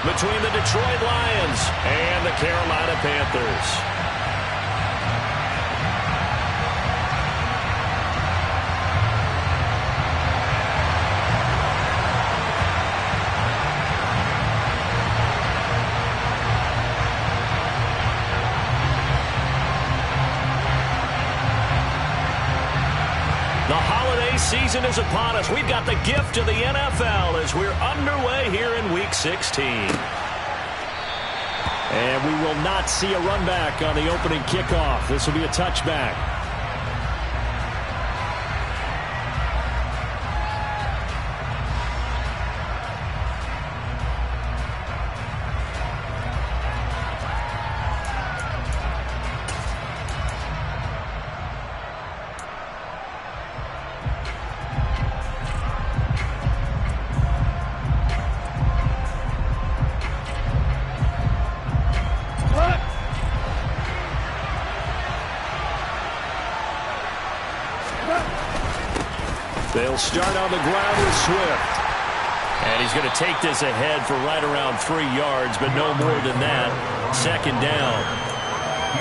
between the Detroit Lions and the Carolina Panthers. Season is upon us. We've got the gift of the NFL as we're underway here in Week 16. And we will not see a run back on the opening kickoff. This will be a touchback. They'll start on the ground with Swift. And he's going to take this ahead for right around 3 yards, but no more than that. Second down.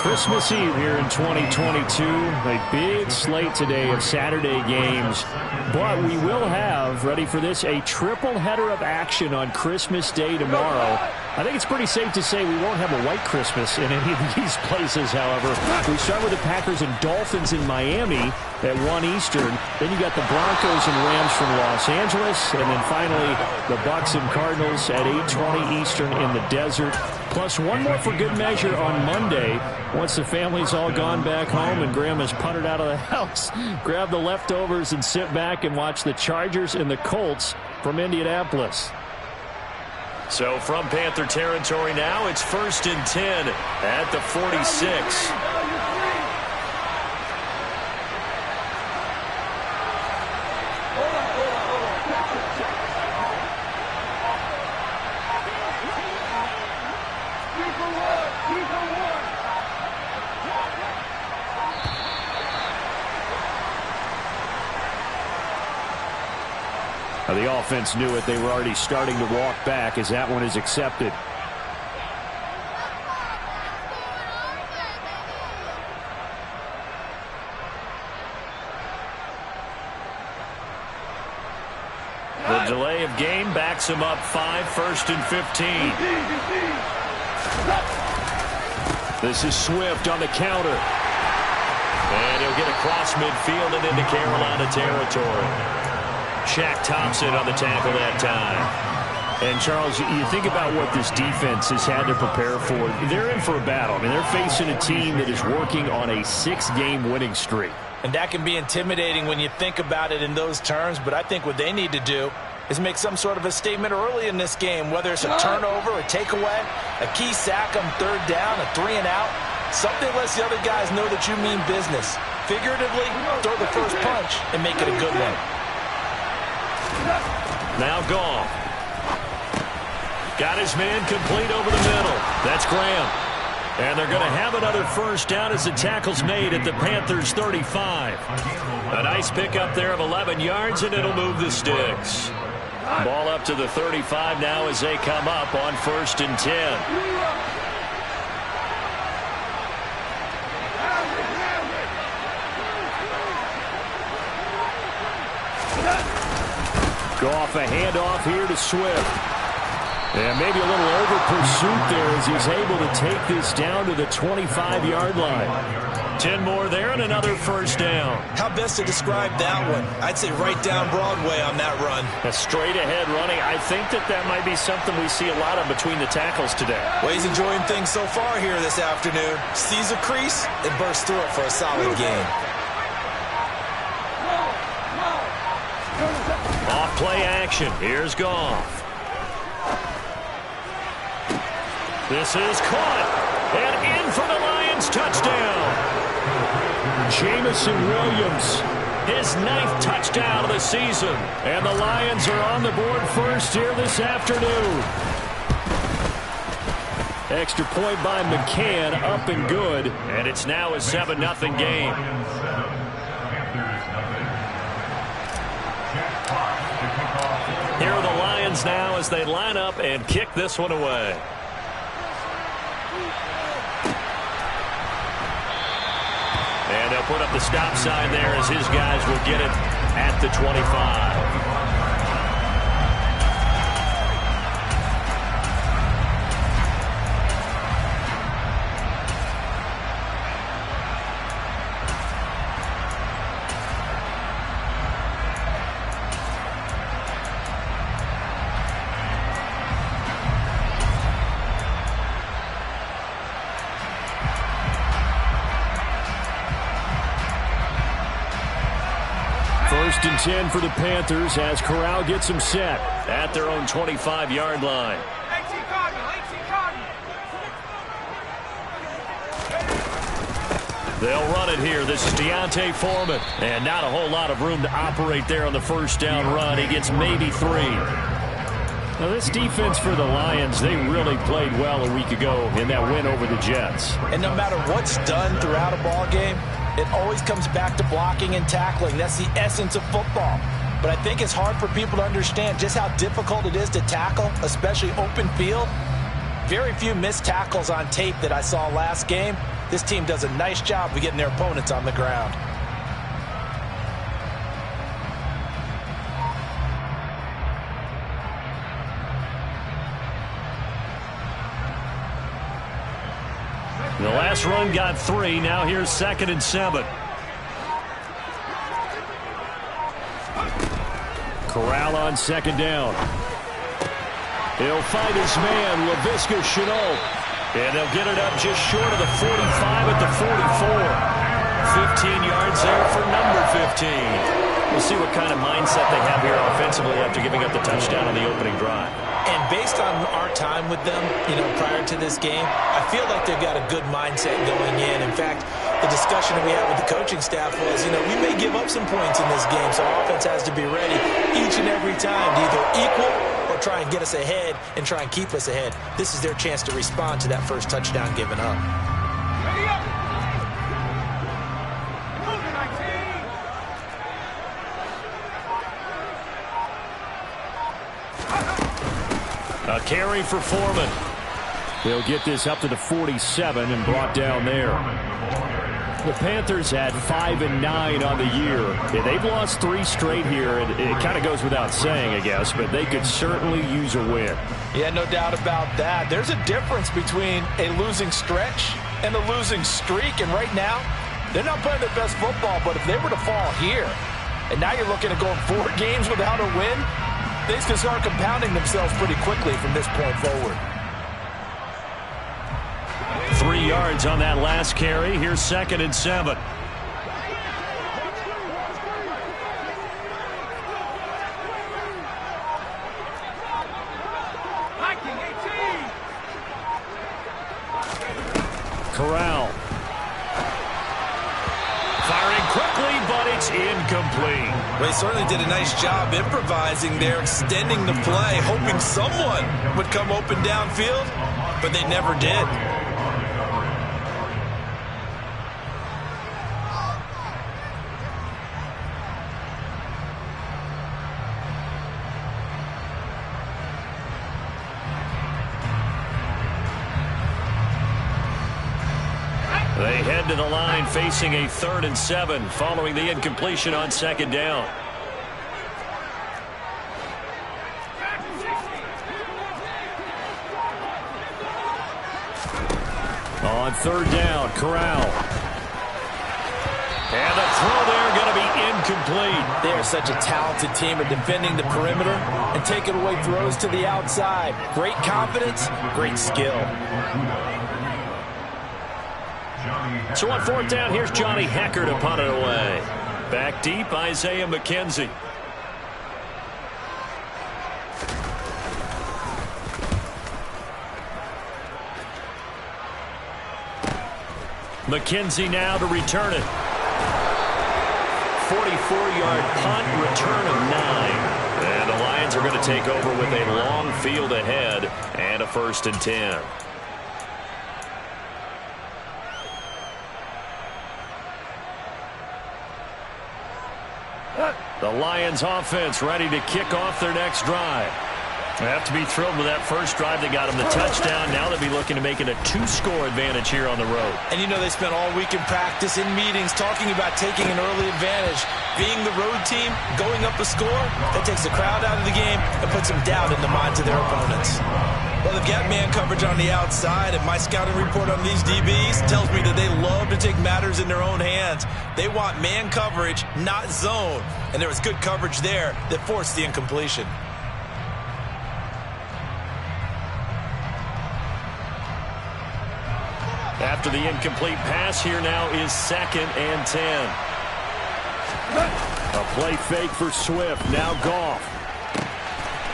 Christmas Eve here in 2022. A big slate today of Saturday games. But we will have, ready for this, a triple header of action on Christmas Day tomorrow. I think it's pretty safe to say we won't have a white Christmas in any of these places, however. We start with the Packers and Dolphins in Miami at 1 Eastern. Then you got the Broncos and Rams from Los Angeles. And then finally, the Bucs and Cardinals at 8:20 Eastern in the desert. Plus one more for good measure on Monday. Once the family's all gone back home and Grandma's punted out of the house, grab the leftovers and sit back and watch the Chargers and the Colts from Indianapolis. So from Panther territory now, it's 1st and 10 at the 46. The offense knew it. They were already starting to walk back as that one is accepted. The delay of game backs him up 5, 1st and 15. This is Swift on the counter. And he'll get across midfield and into Carolina territory. Shaq Thompson on the tackle that time. And, Charles, you think about what this defense has had to prepare for. They're in for a battle. I mean, they're facing a team that is working on a 6-game winning streak. And that can be intimidating when you think about it in those terms, but I think what they need to do is make some sort of a statement early in this game, whether it's a turnover, a takeaway, a key sack on 3rd down, a 3-and-out. Something lets the other guys know that you mean business. Figuratively, throw the first punch and make it a good one. Now Goff. Got his man complete over the middle. That's Graham. And they're going to have another first down as the tackle's made at the Panthers' 35. A nice pickup there of 11 yards, and it'll move the sticks. Ball up to the 35 now as they come up on 1st and 10. Goff, a handoff here to Swift. And maybe a little over pursuit there as he's able to take this down to the 25-yard line. 10 more there and another first down. How best to describe that one? I'd say right down Broadway on that run. A straight-ahead running. I think that might be something we see a lot of between the tackles today. Well, he's enjoying things so far here this afternoon. Sees a crease and bursts through it for a solid gain. Off-play action. Here's Goff. This is caught. And in for the Lions touchdown. Jameson Williams, his 9th touchdown of the season. And the Lions are on the board first here this afternoon. Extra point by McCann, up and good. And it's now a 7-0 game. Here are the Lions now as they line up and kick this one away. And they'll put up the stop sign there as his guys will get it at the 25. First and 10 for the Panthers as Corral gets them set at their own 25-yard line. They'll run it here. This is D'Onta Foreman. And not a whole lot of room to operate there on the first down run. He gets maybe 3. Now, this defense for the Lions, they really played well a week ago in that win over the Jets. And no matter what's done throughout a ball game, it always comes back to blocking and tackling. That's the essence of football. But I think it's hard for people to understand just how difficult it is to tackle, especially open field. Very few missed tackles on tape that I saw last game. This team does a nice job of getting their opponents on the ground. The last run got 3. Now here's 2nd and 7. Corral on 2nd down. He'll find his man, Laviska Shenault. And they'll get it up just short of the 45 at the 44. 15 yards there for number 15. We'll see what kind of mindset they have here offensively after giving up the touchdown on the opening drive. And based on our time with them, prior to this game, I feel like they've got a good mindset going in. In fact, the discussion that we had with the coaching staff was, we may give up some points in this game, so our offense has to be ready each and every time to either equal or try and get us ahead and try and keep us ahead. This is their chance to respond to that first touchdown given up. A carry for Foreman. They'll get this up to the 47 and brought down there. The Panthers had 5 and 9 on the year. Yeah, they've lost 3 straight here, and it kind of goes without saying, I guess, but they could certainly use a win. Yeah, no doubt about that. There's a difference between a losing stretch and a losing streak, and right now, they're not playing their best football, but if they were to fall here, and now you're looking at going 4 games without a win, things can start compounding themselves pretty quickly from this point forward. 3 yards on that last carry. Here's 2nd and 7. Corral. Firing quickly, but it's incomplete. Well, he certainly did a nice job improvising there, extending the play, hoping someone would come open downfield, but they never did. They head to the line facing a 3rd and 7 following the incompletion on 2nd down. On 3rd down, Corral. And the throw there going to be incomplete. They are such a talented team at defending the perimeter and taking away throws to the outside. Great confidence, great skill. So on 4th down, here's Johnny Hekker to punt it away. Back deep, Isaiah McKenzie. McKenzie now to return it. 44-yard punt, return of 9. And the Lions are going to take over with a long field ahead and a 1st and 10. The Lions offense ready to kick off their next drive. They have to be thrilled with that first drive that got them the touchdown. Now they'll be looking to make it a 2-score advantage here on the road. And you know they spent all week in practice, in meetings, talking about taking an early advantage. Being the road team, going up a score, that takes the crowd out of the game and puts some doubt in the minds of their opponents. Well, they've got man coverage on the outside, and my scouting report on these DBs tells me that they love to take matters in their own hands. They want man coverage, not zone. And there was good coverage there that forced the incompletion. After the incomplete pass, here now is 2nd and 10. A play fake for Swift. Now Goff.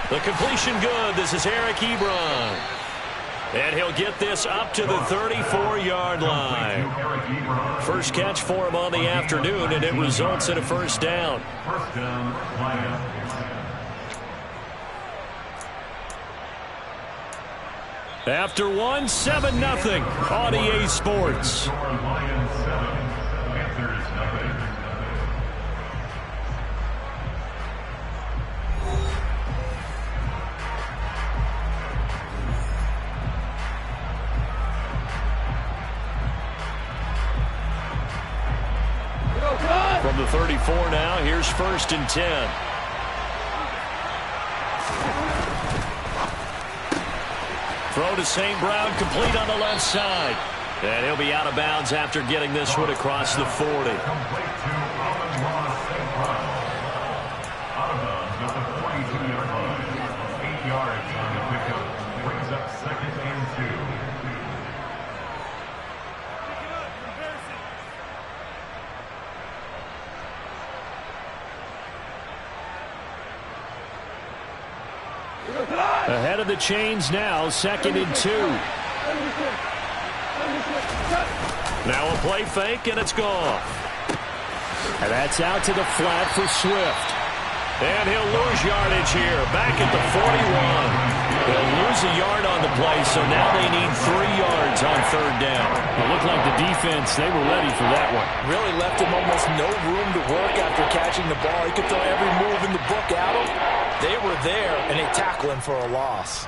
The completion good. This is Eric Ebron. And he'll get this up to the 34-yard line. First catch for him on the afternoon, and it results in a first down. First down, Lions. After 1, 7-0 on EA Sports. Lions 7, Panthers 0. From the 34 now, here's 1st and 10. Throw to St. Brown, complete on the left side. And he'll be out of bounds after getting this one across the 40. Complete to Amon-Ra St. Brown. Out of bounds at the 42-yard line. 8 yards on the pickup. Brings up 2nd and 2. Ahead of the chains now, 2nd and 2. Now a play fake, and it's gone. And that's out to the flat for Swift. And he'll lose yardage here, back at the 41. They'll lose a yard on the play, so now they need 3 yards on 3rd down. It looked like the defense, they were ready for that one. Really left him almost no room to work after catching the ball. He could throw every move in the book at him. They were there, and they tackle him for a loss.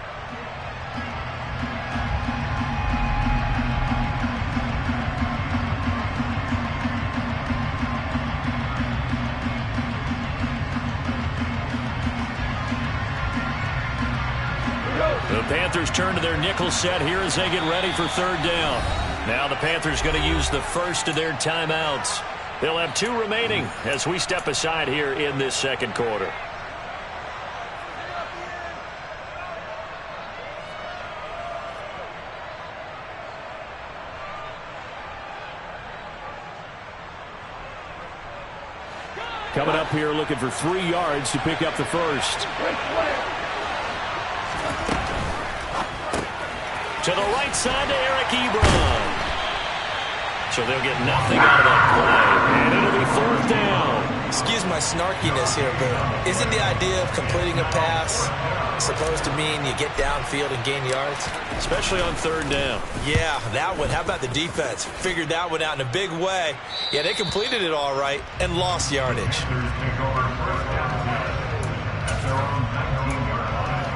The Panthers turn to their nickel set here as they get ready for 3rd down. Now the Panthers going to use the first of their timeouts. They'll have 2 remaining as we step aside here in this 2nd quarter. Coming up here looking for 3 yards to pick up the first. To the right side to Eric Ebron. So they'll get nothing out of that play. And it'll be 4th down. Excuse my snarkiness here, but isn't the idea of completing a pass supposed to mean you get downfield and gain yards? Especially on 3rd down. Yeah, that one. How about the defense? Figured that one out in a big way. Yeah, they completed it all right and lost yardage. Panthers take over 1st down 10 at their own 19-yard line.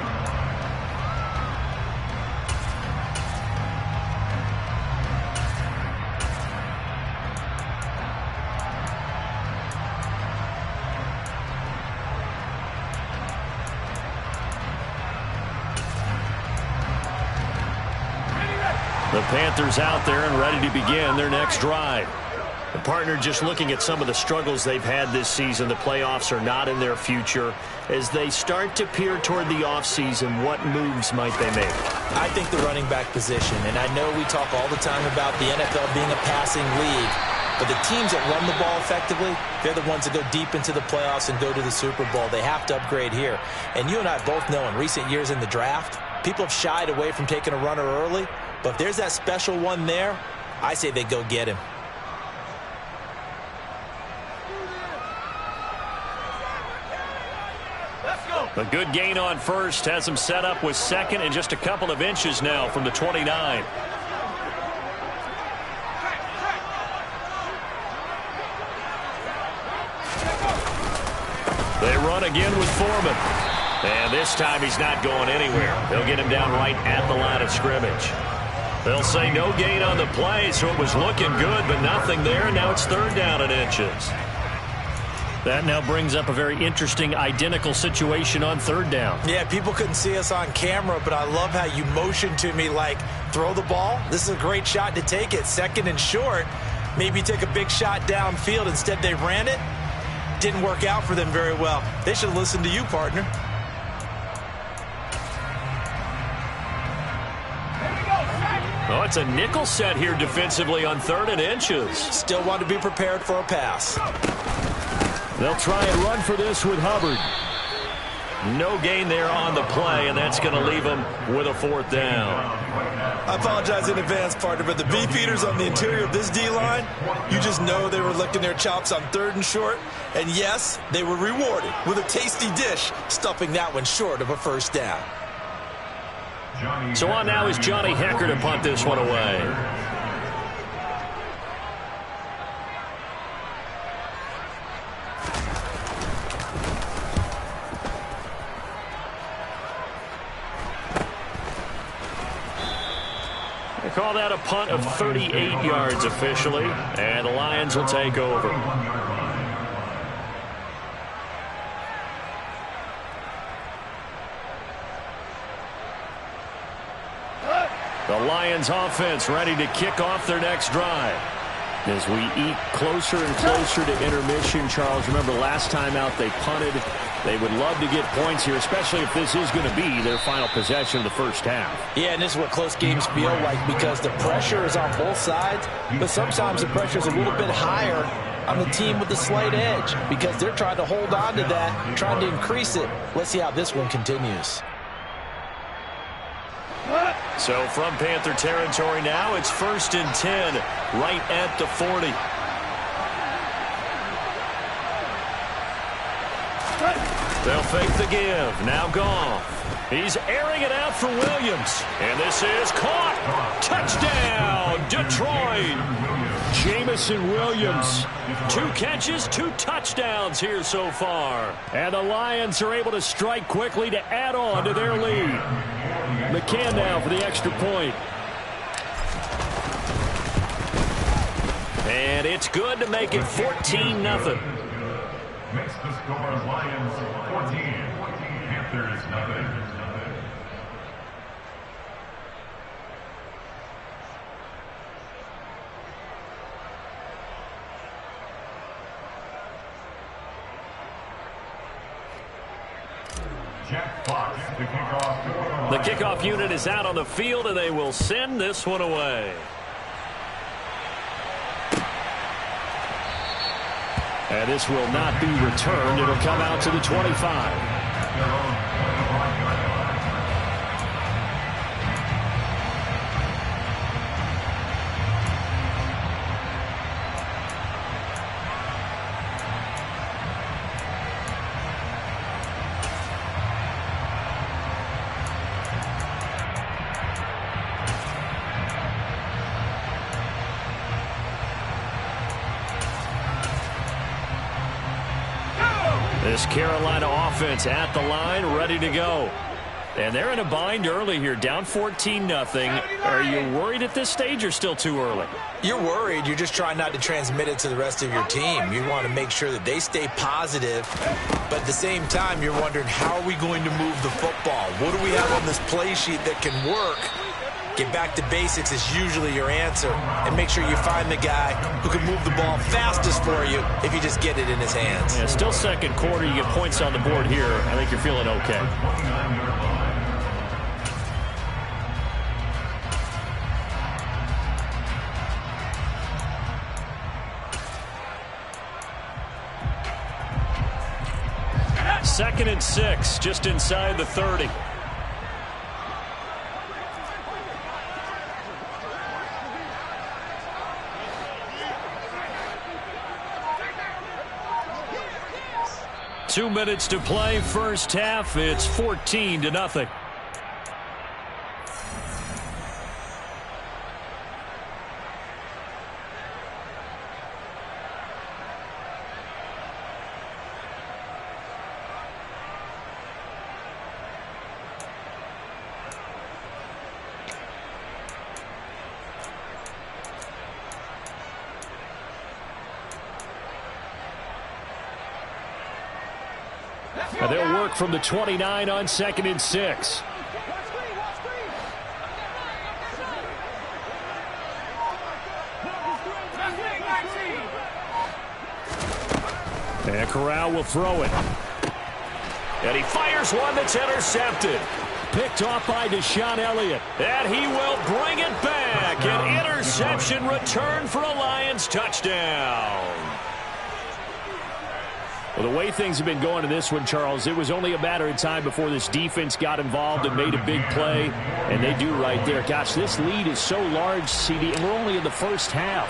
The Panthers out there and ready to begin their next drive. The partner just looking at some of the struggles they've had this season. The playoffs are not in their future. As they start to peer toward the offseason, what moves might they make? I think the running back position, and I know we talk all the time about the NFL being a passing league, but the teams that run the ball effectively, they're the ones that go deep into the playoffs and go to the Super Bowl. They have to upgrade here. And you and I both know in recent years in the draft, people have shied away from taking a runner early. But if there's that special one there, I say they go get him. A good gain on first has him set up with 2nd and just a couple of inches now from the 29. They run again with Foreman. And this time he's not going anywhere. They'll get him down right at the line of scrimmage. They'll say no gain on the play, so it was looking good, but nothing there. Now it's 3rd down and inches. That now brings up a very interesting identical situation on 3rd down. Yeah, people couldn't see us on camera, but I love how you motioned to me like, throw the ball. This is a great shot to take it. 2nd and short. Maybe take a big shot downfield. Instead, they ran it. Didn't work out for them very well. They should have listened to you, partner. Oh, it's a nickel set here defensively on 3rd and inches. Still want to be prepared for a pass. They'll try and run for this with Hubbard. No gain there on the play, and that's going to leave them with a 4th down. I apologize in advance, partner, but the beefeaters on the interior of this D-line, you just know they were licking their chops on 3rd and short. And yes, they were rewarded with a tasty dish, stuffing that one short of a 1st down. So on now is Johnny Hekker to punt this one away. They call that a punt of 38 yards officially, and the Lions will take over. The Lions offense ready to kick off their next drive. As we eat closer and closer to intermission, Charles, remember last time out they punted. They would love to get points here, especially if this is going to be their final possession of the 1st half. Yeah, and this is what close games feel like because the pressure is on both sides, but sometimes the pressure is a little bit higher on the team with the slight edge because they're trying to hold on to that, trying to increase it. Let's see how this one continues. So from Panther territory now, it's 1st and 10, right at the 40. They'll fake the give. Now Goff. He's airing it out for Williams. And this is caught. Touchdown, Detroit. Jameson Williams. 2 catches, 2 touchdowns here so far. And the Lions are able to strike quickly to add on to their lead. McCann now for the extra point. And it's good to make it 14-0. Makes the score Lions 14, Panthers nothing. Jack Fox, the kickoff. The kickoff unit is out on the field, and they will send this one away. And this will not be returned. It'll come out to the 25. This Carolina offense at the line, ready to go. And they're in a bind early here, down 14-0. Are you worried at this stage or still too early? You're worried. You're just trying not to transmit it to the rest of your team. You want to make sure that they stay positive. But at the same time, you're wondering, how are we going to move the football? What do we have on this play sheet that can work? Get back to basics is usually your answer. And make sure you find the guy who can move the ball fastest for you if you just get it in his hands. Yeah, still second quarter. You get points on the board here. I think you're feeling okay. Second and 6, just inside the 30. Two minutes to play, first half. It's 14-0. And they'll work from the 29 on 2nd and 6. And Corral will throw it. And he fires one that's intercepted. Picked off by Deshaun Elliott. And he will bring it back. An interception return for a Lions touchdown. Well, the way things have been going in this one, Charles, it was only a matter of time before this defense got involved and made a big play. And they do right there. Gosh, this lead is so large, CD, and we're only in the first half.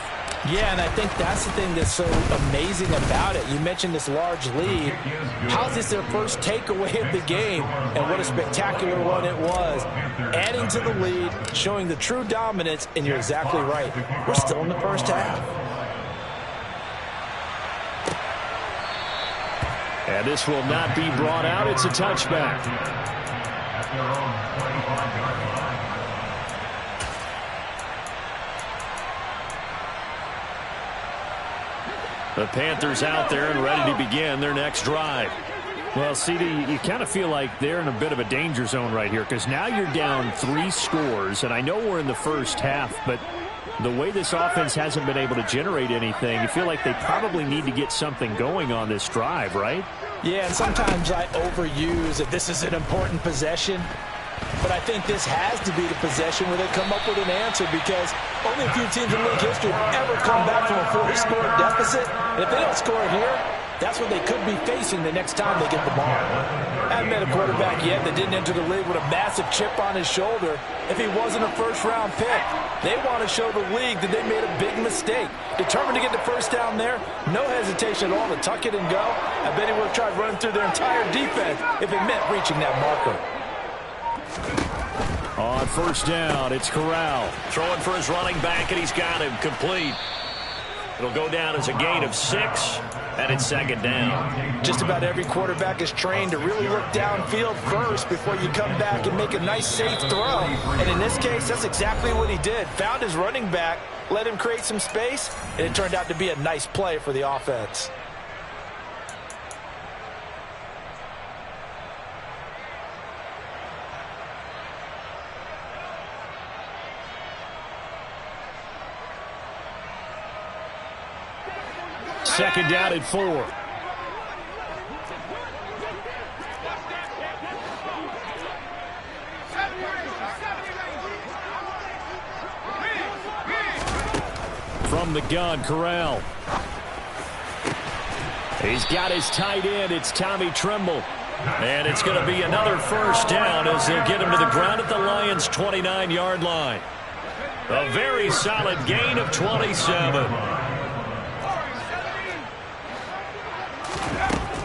Yeah, and I think that's the thing that's so amazing about it. You mentioned this large lead. How's this their first takeaway of the game? And what a spectacular one it was. Adding to the lead, showing the true dominance, and you're exactly right. We're still in the first half. And this will not be brought out. It's a touchback. At their own 25-yard line. The Panthers out there and ready to begin their next drive. Well, CD, you kind of feel like they're in a bit of a danger zone right here because now you're down 3 scores, and I know we're in the first half, but the way this offense hasn't been able to generate anything, you feel like they probably need to get something going on this drive, right? Yeah, and sometimes I overuse that this is an important possession. But I think this has to be the possession where they come up with an answer because only a few teams in league history have ever come back from a 4-score deficit. And if they don't score here, that's what they could be facing the next time they get the ball. I haven't met a quarterback yet that didn't enter the league with a massive chip on his shoulder if he wasn't a first-round pick. They want to show the league that they made a big mistake. Determined to get the first down there, no hesitation at all to tuck it and go. I bet he would have tried running through their entire defense if it meant reaching that marker. On first down, it's Corral. Throwing for his running back, and he's got him complete. It'll go down as a gain of 6, and it's 2nd down. Just about every quarterback is trained to really look downfield first before you come back and make a nice, safe throw. And in this case, that's exactly what he did. Found his running back, let him create some space, and it turned out to be a nice play for the offense. Second down at 4. From the gun, Corral. He's got his tight end. It's Tommy Tremble. And it's going to be another first down as they'll get him to the ground at the Lions' 29-yard line. A very solid gain of 27.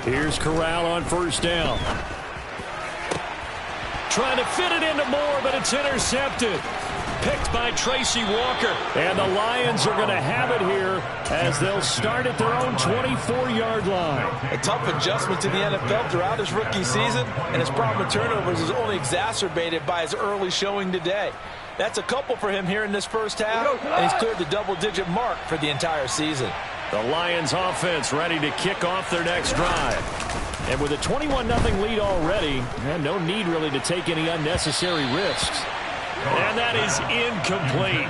Here's Corral on first down. Trying to fit it into Moore, but it's intercepted. Picked by Tracy Walker. And the Lions are going to have it here as they'll start at their own 24-yard line. A tough adjustment to the NFL throughout his rookie season, and his problem with turnovers is only exacerbated by his early showing today. That's a couple for him here in this first half, and he's cleared the double-digit mark for the entire season. The Lions offense ready to kick off their next drive. And with a 21-0 lead already, no need really to take any unnecessary risks. And that is incomplete.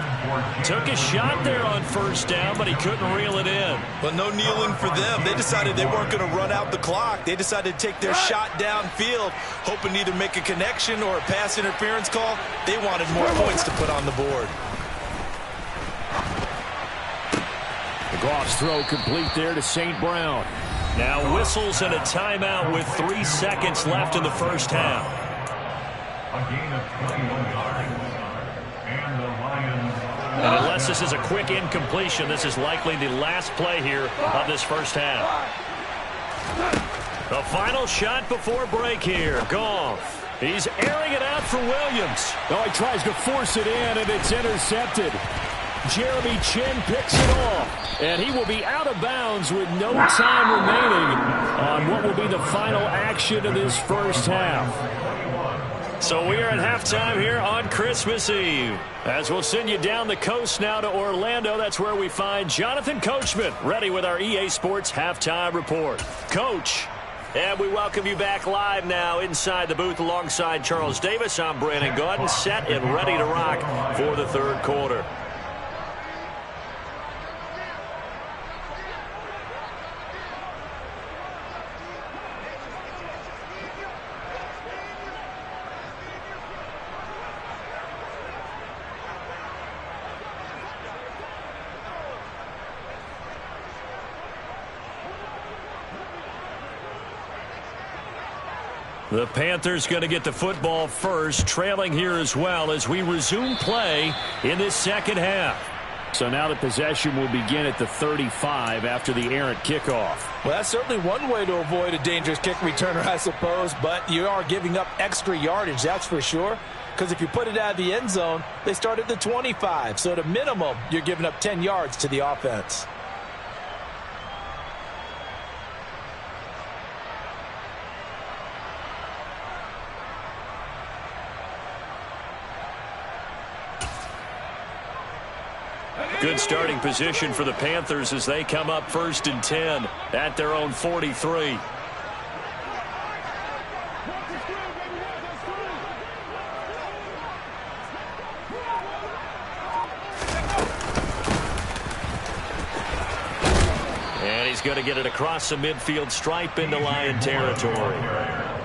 Took a shot there on first down, but he couldn't reel it in. But no kneeling for them. They decided they weren't going to run out the clock. They decided to take their shot downfield, hoping to either make a connection or a pass interference call. They wanted more points to put on the board. Goff's throw complete there to St. Brown. Now whistles and a timeout with 3 seconds left in the first half. A gain of 21 yards. And the Lions. And unless this is a quick incompletion, this is likely the last play here of this first half. The final shot before break here. Goff. He's airing it out for Williams. Oh, he tries to force it in, and it's intercepted. Jeremy Chinn picks it off, and he will be out of bounds with no time remaining on what will be the final action of this first half. So we are at halftime here on Christmas Eve. As we'll send you down the coast now to Orlando, that's where we find Jonathan Coachman ready with our EA Sports Halftime Report. Coach. And we welcome you back live now inside the booth alongside Charles Davis. I'm Brandon Gaudin, set and ready to rock for the third quarter. The Panthers going to get the football first, trailing here as well as we resume play in this second half. So now the possession will begin at the 35 after the errant kickoff. Well, that's certainly one way to avoid a dangerous kick returner, I suppose, but you are giving up extra yardage, that's for sure. Because if you put it out of the end zone, they start at the 25. So at a minimum, you're giving up 10 yards to the offense. Good starting position for the Panthers as they come up 1st and 10 at their own 43. And he's going to get it across the midfield stripe into Lion territory.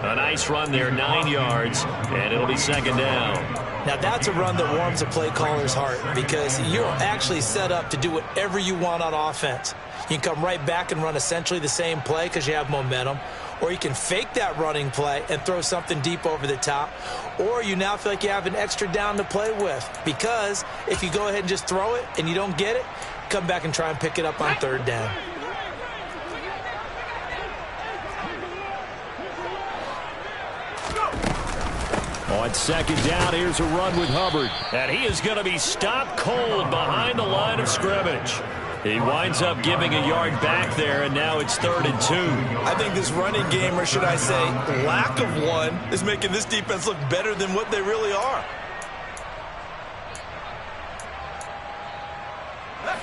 A nice run there, 9 yards, and it'll be second down. Now, that's a run that warms a play caller's heart because you're actually set up to do whatever you want on offense. You can come right back and run essentially the same play because you have momentum, or you can fake that running play and throw something deep over the top, or you now feel like you have an extra down to play with because if you go ahead and just throw it and you don't get it, come back and try and pick it up on third down. On second down, here's a run with Hubbard. And he is going to be stopped cold behind the line of scrimmage. He winds up giving a yard back there, and now it's 3rd and 2. I think this running game, or should I say lack of one, is making this defense look better than what they really are.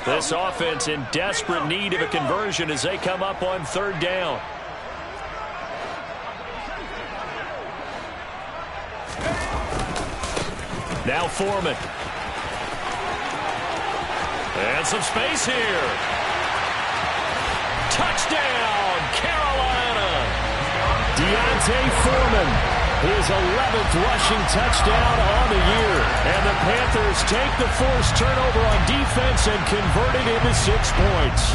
This offense in desperate need of a conversion as they come up on 3rd down. Now Foreman. And some space here. Touchdown, Carolina. Deontay Foreman, his 11th rushing touchdown on the year. And the Panthers take the forced turnover on defense and convert it into 6 points.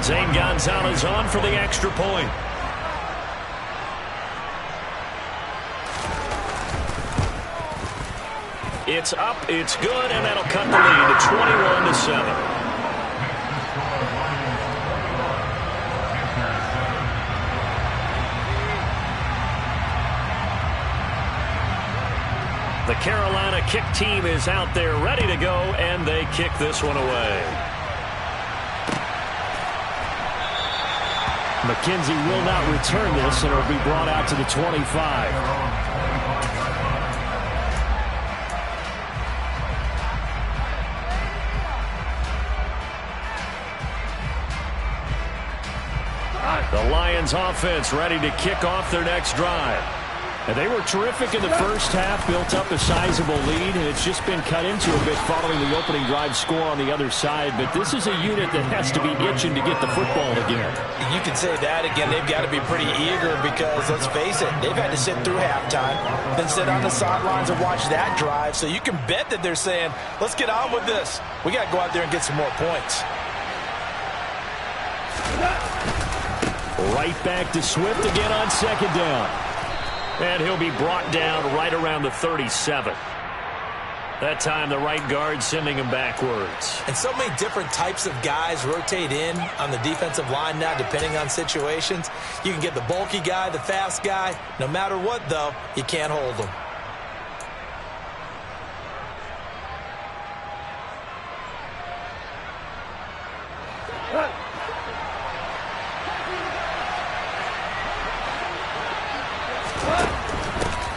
Zane Gonzalez on for the extra point. It's up, it's good, and that'll cut the lead to 21-7. The Carolina kick team is out there ready to go, and they kick this one away. McKenzie will not return this, and it'll be brought out to the 25. The Lions offense ready to kick off their next drive. And they were terrific in the first half, built up a sizable lead, and it's just been cut into a bit following the opening drive score on the other side. But this is a unit that has to be itching to get the football again. You can say that again. They've got to be pretty eager because, let's face it, they've had to sit through halftime, then sit on the sidelines and watch that drive. So you can bet that they're saying, let's get on with this. We got to go out there and get some more points. Right back to Swift again on second down. And he'll be brought down right around the 37. That time the right guard sending him backwards. And so many different types of guys rotate in on the defensive line now depending on situations. You can get the bulky guy, the fast guy. No matter what, though, you can't hold them.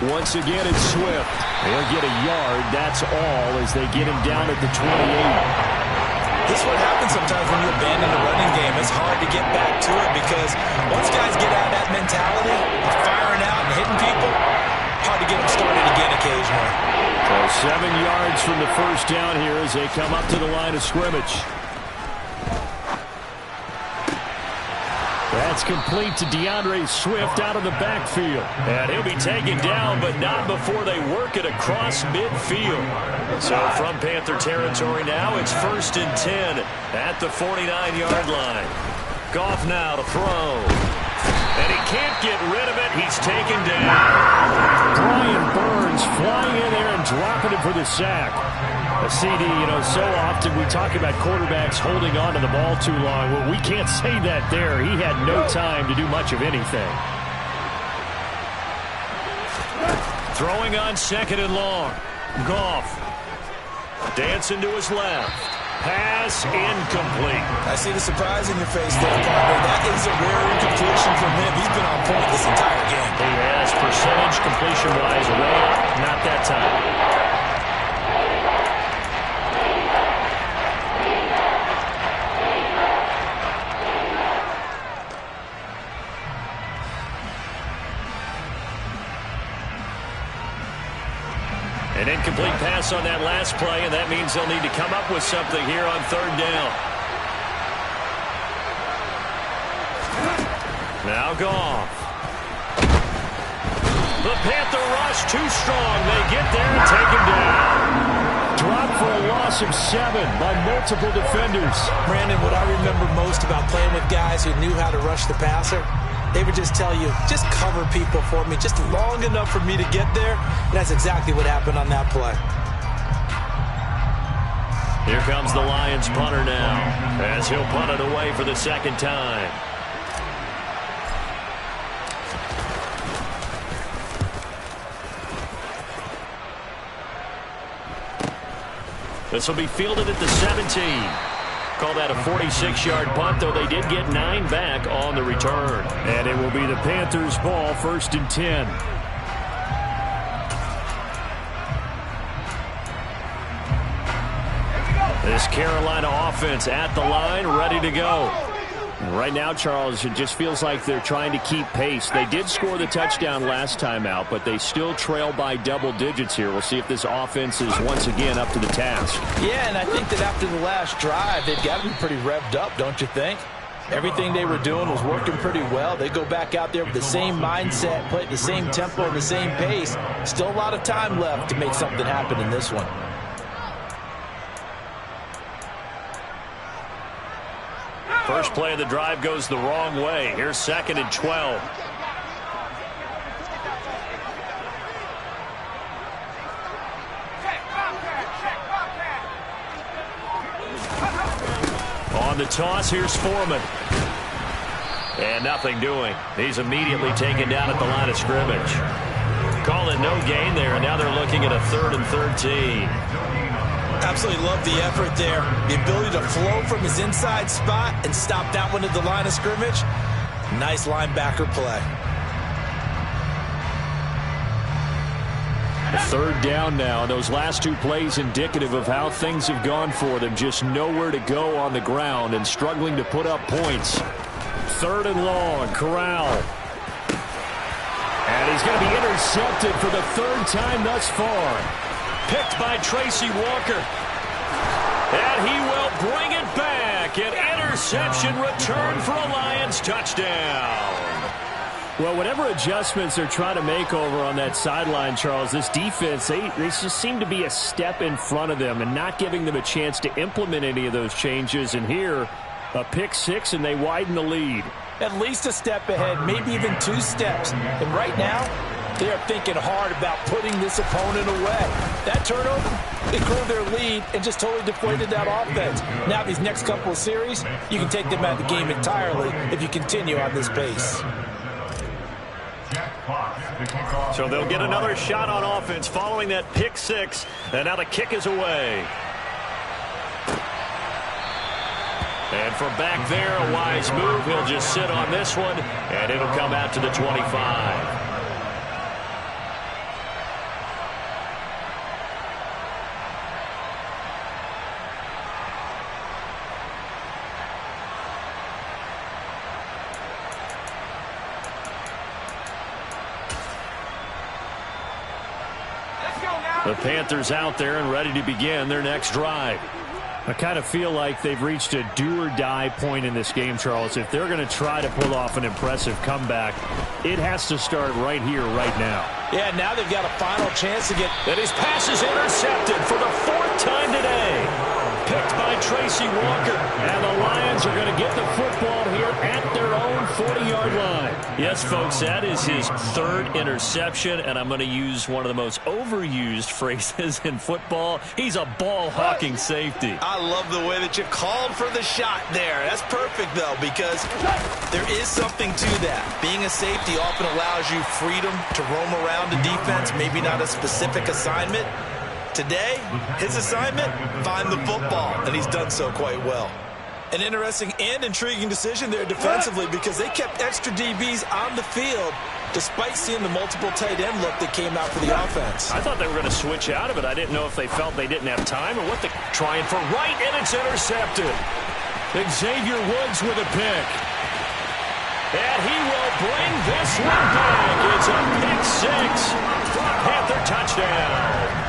Once again, it's Swift. They'll get a yard, that's all, as they get him down at the 28. This is what happens sometimes when you abandon the running game. It's hard to get back to it because once guys get out of that mentality of firing out and hitting people, hard to get them started again occasionally. So 7 yards from the first down here as they come up to the line of scrimmage. That's complete to DeAndre Swift out of the backfield. And he'll be taken down, but not before they work it across midfield. So from Panther territory now, it's 1st and 10 at the 49-yard line. Goff now to throw. And he can't get rid of it. He's taken down. Brian Burns flying in there and dropping it for the sack. A CD, so often we talk about quarterbacks holding on to the ball too long. Well, we can't say that there. He had no time to do much of anything. Throwing on 2nd and long. Goff. Dancing to his left. Pass incomplete. I see the surprise in your face there, partner. That is a rare incompletion from him. He's been on point this entire game. He has percentage completion-wise way up. Not that time. An incomplete pass on that last play, and that means they'll need to come up with something here on 3rd down. Now Goff. The Panther rush too strong. They get there and take him down. Drop for a loss of 7 by multiple defenders. Brandon, what I remember most about playing with guys who knew how to rush the passer, they would just tell you, just cover people for me, just long enough for me to get there. And that's exactly what happened on that play. Here comes the Lions punter now, as he'll punt it away for the 2nd time. This will be fielded at the 17. Call that a 46-yard punt, though they did get 9 back on the return. And it will be the Panthers' ball, 1st and 10. This Carolina offense at the line, ready to go. Right now, Charles, it just feels like they're trying to keep pace. They did score the touchdown last time out, but they still trail by double digits here. We'll see if this offense is once again up to the task. Yeah, and I think that after the last drive, they've got to be pretty revved up, don't you think? Everything they were doing was working pretty well. They go back out there with the same mindset, play at the same tempo and the same pace. Still a lot of time left to make something happen in this one. First play of the drive goes the wrong way. Here's 2nd and 12. On the toss, here's Foreman. And nothing doing. He's immediately taken down at the line of scrimmage. Call it no gain there, and now they're looking at a 3rd and 13. Absolutely love the effort there. The ability to flow from his inside spot and stop that one at the line of scrimmage. Nice linebacker play. A 3rd down now. Those last 2 plays indicative of how things have gone for them. Just nowhere to go on the ground and struggling to put up points. 3rd and long. Corral. And he's going to be intercepted for the 3rd time thus far. Picked by Tracy Walker. And he will bring it back. An interception return for a Lions touchdown. Well, whatever adjustments they're trying to make over on that sideline, Charles, this defense, they just seem to be a step in front of them and not giving them a chance to implement any of those changes. And here, a pick 6, and they widen the lead. At least a step ahead, maybe even 2 steps. And right now, they are thinking hard about putting this opponent away. That turnover, it grew their lead and just totally deflated that offense. Now these next couple of series, you can take them out of the game entirely if you continue on this pace. So they'll get another shot on offense following that pick 6. And now the kick is away. And from back there, a wise move. He'll just sit on this one, and it'll come out to the 25. The Panthers out there and ready to begin their next drive. I kind of feel like they've reached a do-or-die point in this game, Charles. If they're going to try to pull off an impressive comeback, it has to start right here, right now. Yeah, now they've got a final chance to get... And his pass is intercepted for the 4th time today. Picked by Tracy Walker. And the Lions are going to get the football here at their own 40-yard line. Yes, folks, that is his 3rd interception, and I'm going to use one of the most overused phrases in football. He's a ball-hawking safety. I love the way that you called for the shot there. That's perfect, though, because there is something to that. Being a safety often allows you freedom to roam around the defense, maybe not a specific assignment. Today, his assignment, find the football, and he's done so quite well. An interesting and intriguing decision there defensively because they kept extra DBs on the field despite seeing the multiple tight end look that came out for the offense. I thought they were going to switch out of it. I didn't know if they felt they didn't have time or what. They're trying for right, and it's intercepted. Xavier Woods with a pick. And he will bring this one back. It's a pick 6 for a Panther touchdown.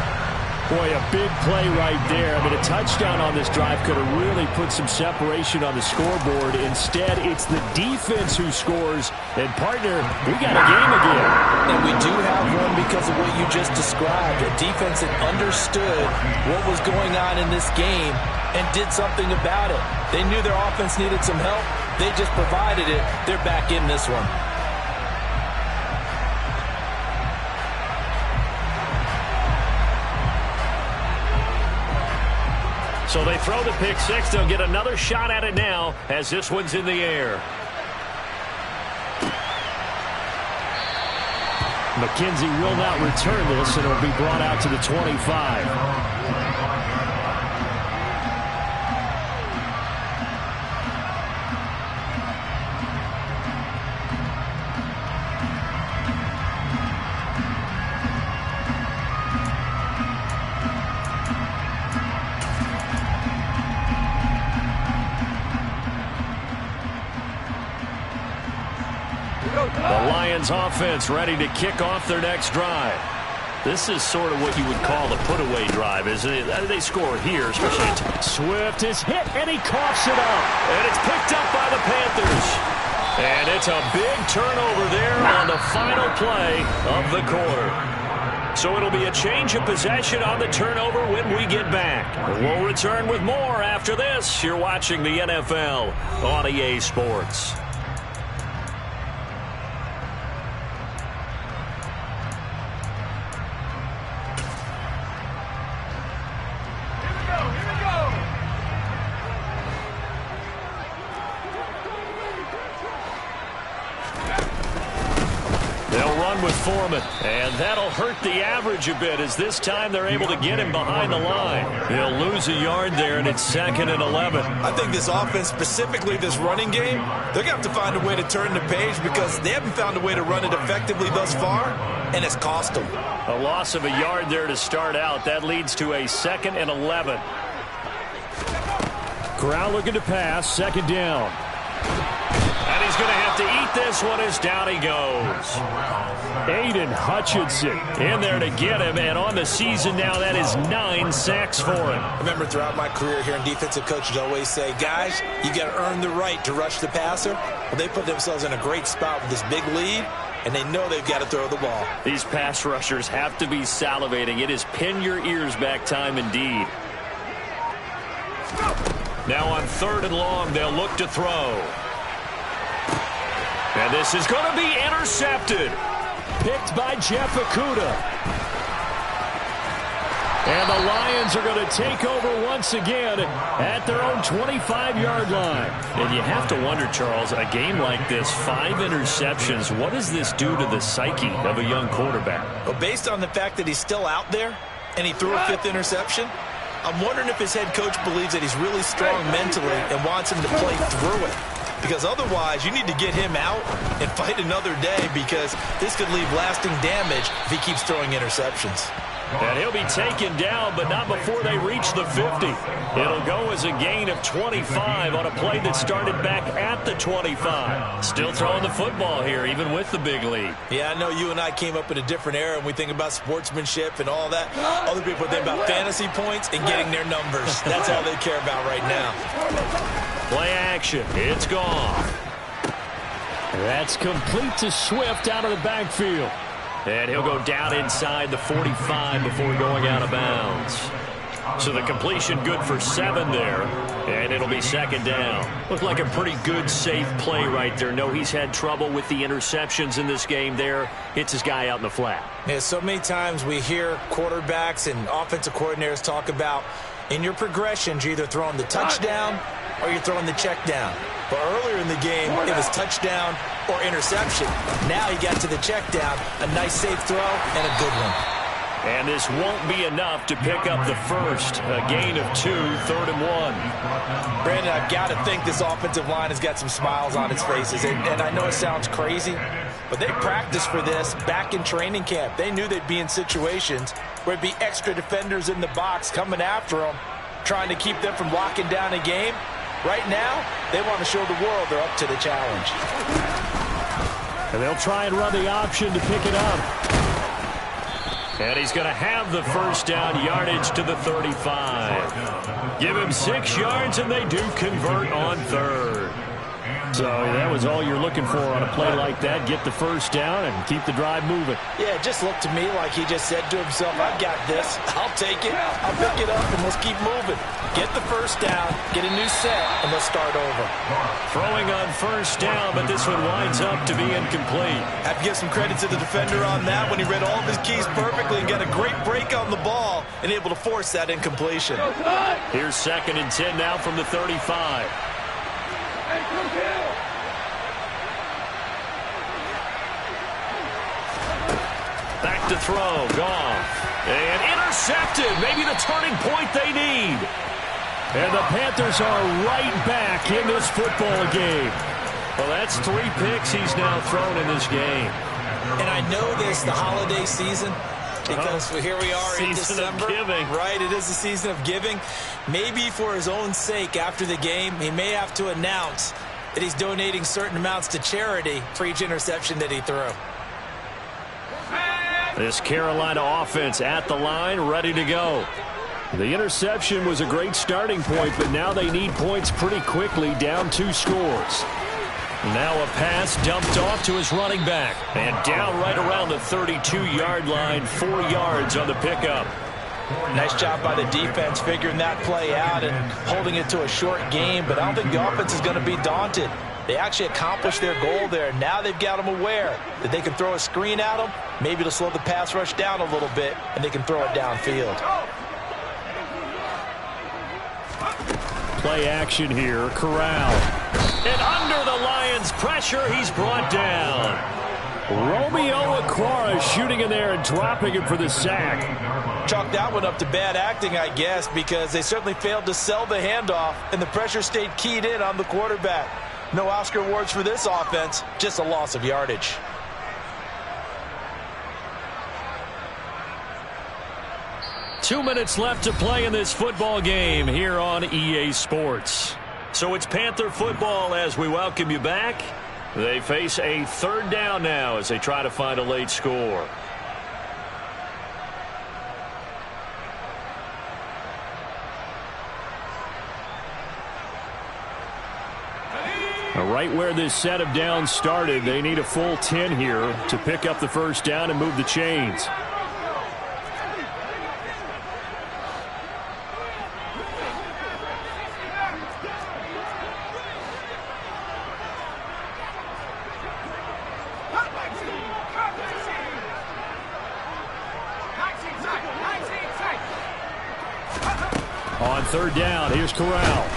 Boy, a big play right there. I mean, a touchdown on this drive could have really put some separation on the scoreboard. Instead, it's the defense who scores. And, partner, we got a game again. And we do have one because of what you just described. A defense that understood what was going on in this game and did something about it. They knew their offense needed some help. They just provided it. They're back in this one. So they throw the pick 6. They'll get another shot at it now as this one's in the air. McKenzie will not return this, and it'll be brought out to the 25. The Lions offense ready to kick off their next drive. This is sort of what you would call the put-away drive, isn't it? They score here, especially. Swift is hit, and he coughs it up. And it's picked up by the Panthers. And it's a big turnover there on the final play of the quarter. So it'll be a change of possession on the turnover when we get back. We'll return with more after this. You're watching the NFL on EA Sports. With Foreman, and that'll hurt the average a bit as this time they're able to get him behind the line. He'll lose a yard there, and it's 2nd and 11. I think this offense, specifically this running game, they're going to have to find a way to turn the page because they haven't found a way to run it effectively thus far, and it's cost them. A loss of a yard there to start out. That leads to a 2nd and 11. Corral looking to pass, 2nd down. And he's going to have to eat this one as down he goes. Aiden Hutchinson in there to get him, and on the season now, that is 9 sacks for him. I remember throughout my career here in defensive coaches always say, guys, you got to earn the right to rush the passer. Well, they put themselves in a great spot with this big lead, and they know they've got to throw the ball. These pass rushers have to be salivating. It is pin your ears back time indeed. Now on 3rd and long, they'll look to throw. And this is going to be intercepted. Picked by Jeff Okudah. And the Lions are going to take over once again at their own 25-yard line. And you have to wonder, Charles, a game like this, 5 interceptions, what does this do to the psyche of a young quarterback? Well, based on the fact that he's still out there and he threw a 5th interception, I'm wondering if his head coach believes that he's really strong mentally and wants him to play through it. Because otherwise, you need to get him out and fight another day because this could leave lasting damage if he keeps throwing interceptions. And he'll be taken down, but not before they reach the 50. It'll go as a gain of 25 on a play that started back at the 25. Still throwing the football here, even with the big lead. Yeah, I know you and I came up in a different era, and we think about sportsmanship and all that. Other people think about fantasy points and getting their numbers. That's all they care about right now. Play action. It's gone. That's complete to Swift out of the backfield. And he'll go down inside the 45 before going out of bounds. So the completion good for 7 there, and it'll be second down. Looked like a pretty good, safe play right there. No, he's had trouble with the interceptions in this game there. Hits his guy out in the flat. Yeah, so many times we hear quarterbacks and offensive coordinators talk about in your progressions, you're either throwing the touchdown or you're throwing the check down. But earlier in the game, it was touchdown or interception. Now he got to the check down, a nice safe throw, and a good one. And this won't be enough to pick up the first. A gain of 2, 3rd and 1. Brandon, I've got to think this offensive line has got some smiles on its faces. And I know it sounds crazy, but they practiced for this back in training camp. They knew they'd be in situations where it'd be extra defenders in the box coming after them, trying to keep them from locking down a game. Right now, they want to show the world they're up to the challenge. And they'll try and run the option to pick it up. And he's going to have the first down, yardage to the 35. Give him 6 yards, and they do convert on 3rd. So that was all you're looking for on a play like that. Get the first down and keep the drive moving. Yeah, it just looked to me like he just said to himself, I've got this. I'll take it. I'll pick it up, and let's keep moving. Get the first down, get a new set, and let's start over. Throwing on first down, but this one winds up to be incomplete. I have to give some credit to the defender on that when he read all of his keys perfectly and got a great break on the ball and able to force that incompletion. Here's 2nd and 10 now from the 35. Back to throw, Goff. And intercepted, maybe the turning point they need. And the Panthers are right back in this football game. Well, that's 3 picks he's now thrown in this game. And I know this, the holiday season, because here we are in December. Of giving. Right, it is the season of giving. Maybe for his own sake after the game, he may have to announce that he's donating certain amounts to charity for each interception that he threw. This Carolina offense at the line, ready to go. The interception was a great starting point, but now they need points pretty quickly, down 2 scores. Now a pass dumped off to his running back. And down right around the 32-yard line, 4 yards on the pickup. Nice job by the defense figuring that play out and holding it to a short game, but I don't think the offense is going to be daunted. They actually accomplished their goal there. Now they've got them aware that they can throw a screen at them. Maybe it'll slow the pass rush down a little bit, and they can throw it downfield. Play action here, Corral. And under the Lions' pressure, he's brought down. Romeo Okwara shooting in there and dropping him for the sack. Chalk that one up to bad acting, I guess, because they certainly failed to sell the handoff, and the pressure stayed keyed in on the quarterback. No Oscar awards for this offense, just a loss of yardage. Two minutes left to play in this football game here on EA Sports. So it's Panther football as we welcome you back. They face a 3rd down now as they try to find a late score. Right where this set of downs started, they need a full 10 here to pick up the first down and move the chains. On 3rd down, here's Corral.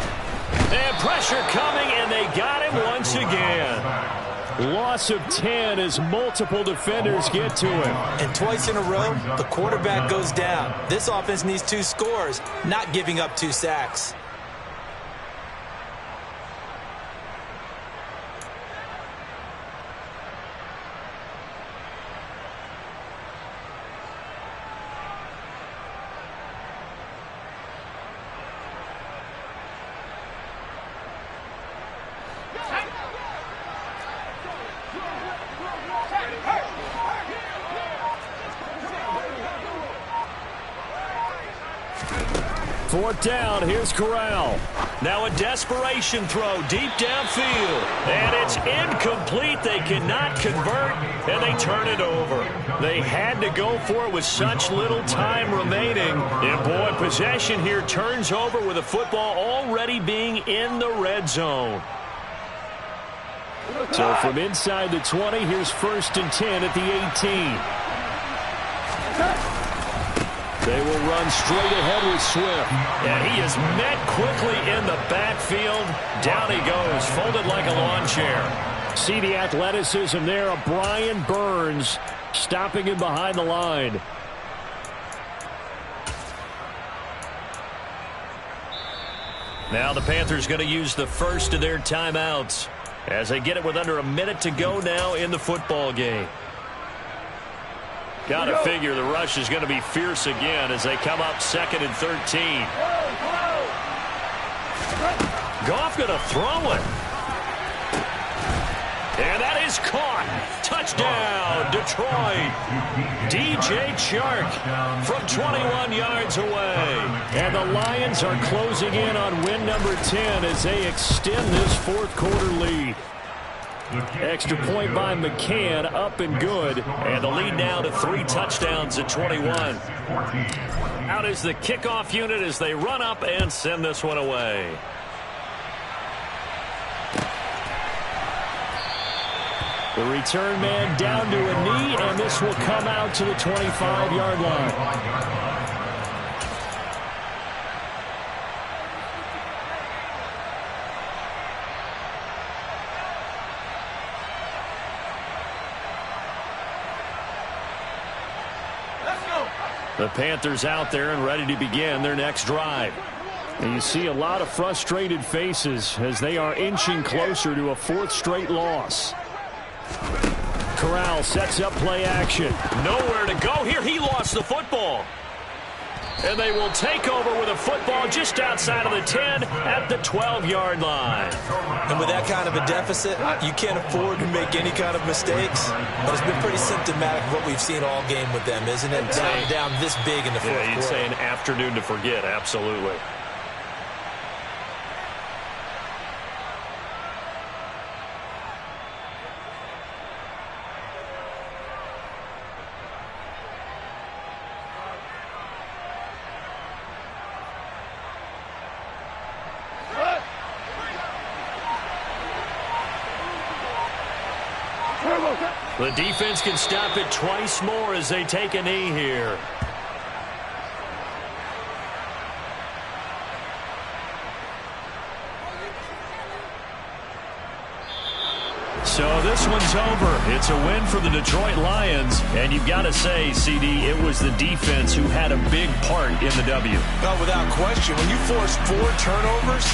And pressure coming, and they got him once again. Loss of 10 as multiple defenders get to him. And twice in a row, the quarterback goes down. This offense needs 2 scores, not giving up 2 sacks. Fourth down, here's Corral. Now a desperation throw deep downfield. And it's incomplete. They cannot convert, and they turn it over. They had to go for it with such little time remaining. And, boy, possession here turns over with the football already being in the red zone. So from inside the 20, here's 1st and 10 at the 18. They will run straight ahead with Swift. And he is met quickly in the backfield. Down he goes, folded like a lawn chair. See the athleticism there of Brian Burns stopping him behind the line. Now the Panthers going to use the first of their timeouts as they get it with under a minute to go now in the football game. Got to figure the rush is going to be fierce again as they come up 2nd and 13. Goff going to throw it. And that is caught. Touchdown, Detroit. DJ Chark from 21 yards away. And the Lions are closing in on win number 10 as they extend this fourth quarter lead. Extra point by McCann, up and good. And the lead now to 3 touchdowns at 21. Out is the kickoff unit as they run up and send this one away. The return man down to a knee, and this will come out to the 25-yard line. The Panthers out there and ready to begin their next drive. And you see a lot of frustrated faces as they are inching closer to a 4th straight loss. Corral sets up play action. Nowhere to go here. He lost the football. And they will take over with a football just outside of the 10 at the 12-yard line. And with that kind of a deficit, you can't afford to make any kind of mistakes. But it's been pretty symptomatic of what we've seen all game with them, isn't it? Down this big in the fourth quarter. You'd say an afternoon to forget, absolutely. The defense can stop it twice more as they take a knee here. So this one's over. It's a win for the Detroit Lions. And you've got to say, CD, it was the defense who had a big part in the W. Oh, without question. When you force 4 turnovers,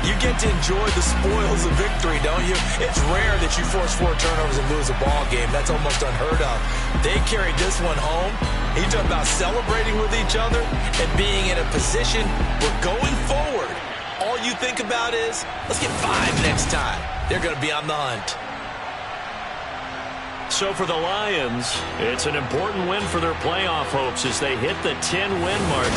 you get to enjoy the spoils of victory, don't you? It's rare that you force 4 turnovers and lose a ball game. That's almost unheard of. They carried this one home. You talk about celebrating with each other and being in a position where going forward, all you think about is, let's get 5 next time. They're going to be on the hunt. So for the Lions, it's an important win for their playoff hopes as they hit the 10-win mark.